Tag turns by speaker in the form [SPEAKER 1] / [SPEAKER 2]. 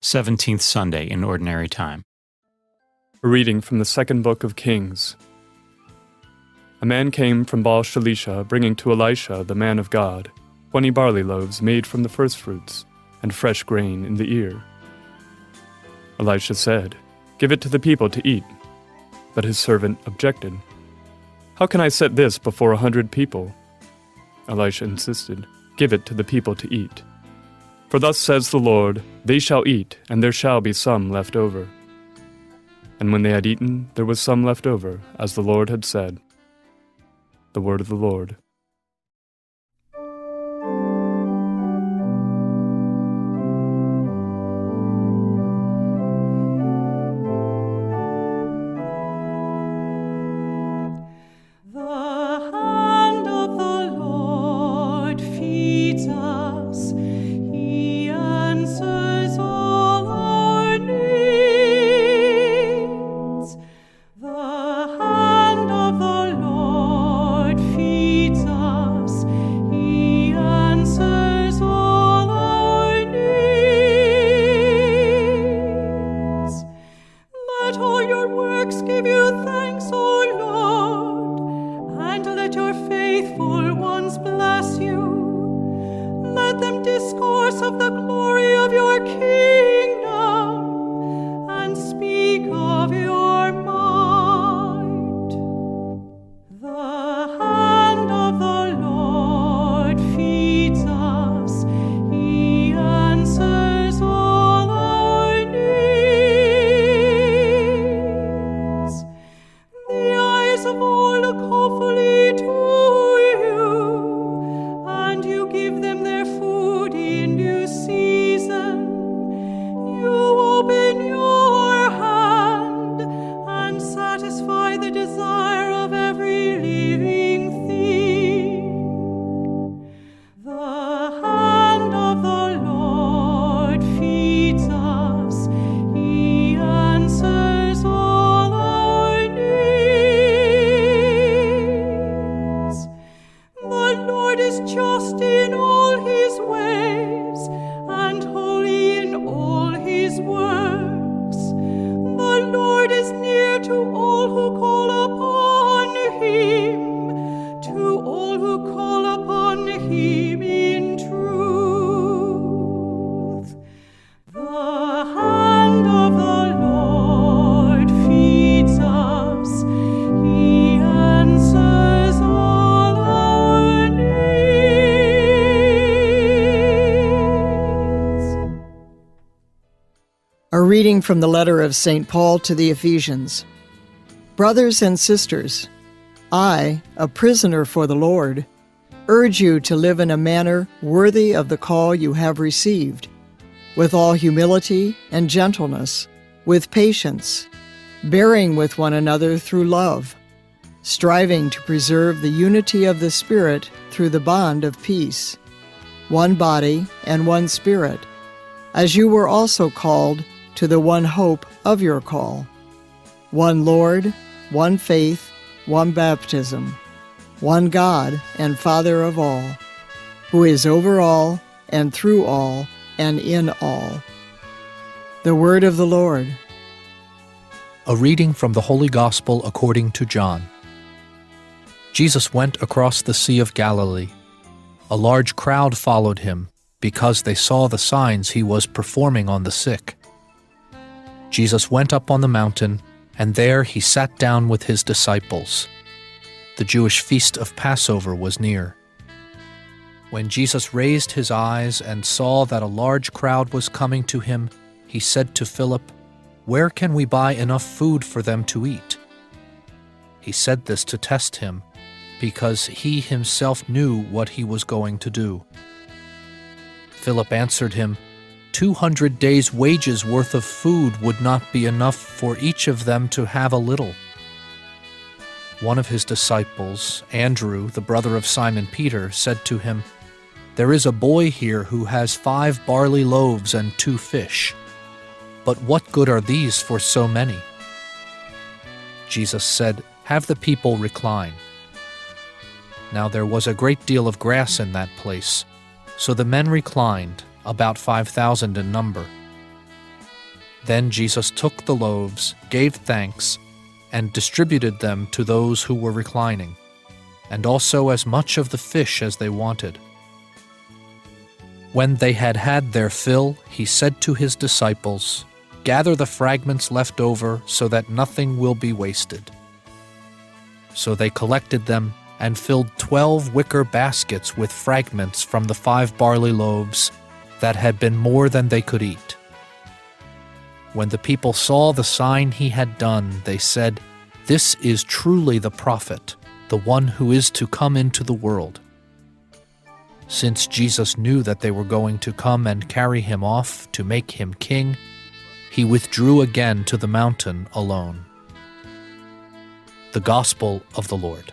[SPEAKER 1] 17th Sunday in Ordinary Time.
[SPEAKER 2] A reading from the second book of Kings. A man came from Baal-Shalisha, bringing to Elisha, the man of God, 20 barley loaves made from the firstfruits, and fresh grain in the ear. Elisha said, "Give it to the people to eat." But his servant objected. "How can I set this before 100 people?" Elisha insisted, "Give it to the people to eat. For thus says the Lord, they shall eat, and there shall be some left over." And when they had eaten, there was some left over, as the Lord had said. The word of the Lord.
[SPEAKER 3] Give you thanks, O Lord, and let your faithful ones bless you. Let them discourse of the glory of your kingdom and speak of your might. The hand of the Lord feeds us, he answers all our needs. The eyes of all look hopefully to you, and you give them their food in due season. You open your hand and satisfy the desire of every living thing. The hand of the Lord feeds us, he answers all our needs. The Lord is just in all his ways and holy in all his works. The Lord is near to all who call upon him, to all who call upon him in truth. The hand of the Lord feeds us, he answers all our needs.
[SPEAKER 4] A reading from the letter of St. Paul to the Ephesians. Brothers and sisters, I, a prisoner for the Lord, urge you to live in a manner worthy of the call you have received, with all humility and gentleness, with patience, bearing with one another through love, striving to preserve the unity of the Spirit through the bond of peace. One body and one Spirit, as you were also called to the one hope of your call. One Lord, one faith, one baptism, one God and Father of all, who is over all and through all and in all. The word of the Lord.
[SPEAKER 5] A reading from the Holy Gospel according to John. Jesus went across the Sea of Galilee. A large crowd followed him because they saw the signs he was performing on the sick. Jesus went up on the mountain, and there he sat down with his disciples. The Jewish feast of Passover was near. When Jesus raised his eyes and saw that a large crowd was coming to him, he said to Philip, "Where can we buy enough food for them to eat?" He said this to test him, because he himself knew what he was going to do. Philip answered him, 200 days' wages worth of food would not be enough for each of them to have a little. One of his disciples, Andrew, the brother of Simon Peter, said to him, "There is a boy here who has 5 barley loaves and 2 fish. But what good are these for so many?" Jesus said, "Have the people recline." Now there was a great deal of grass in that place, so the men reclined, about 5,000 in number. Then Jesus took the loaves, gave thanks, and distributed them to those who were reclining, and also as much of the fish as they wanted. When they had had their fill, he said to his disciples, "Gather the fragments left over so that nothing will be wasted." So they collected them and filled 12 wicker baskets with fragments from the 5 barley loaves that had been more than they could eat. When the people saw the sign he had done, they said, "This is truly the prophet, the one who is to come into the world." Since Jesus knew that they were going to come and carry him off to make him king, he withdrew again to the mountain alone. The Gospel of the Lord.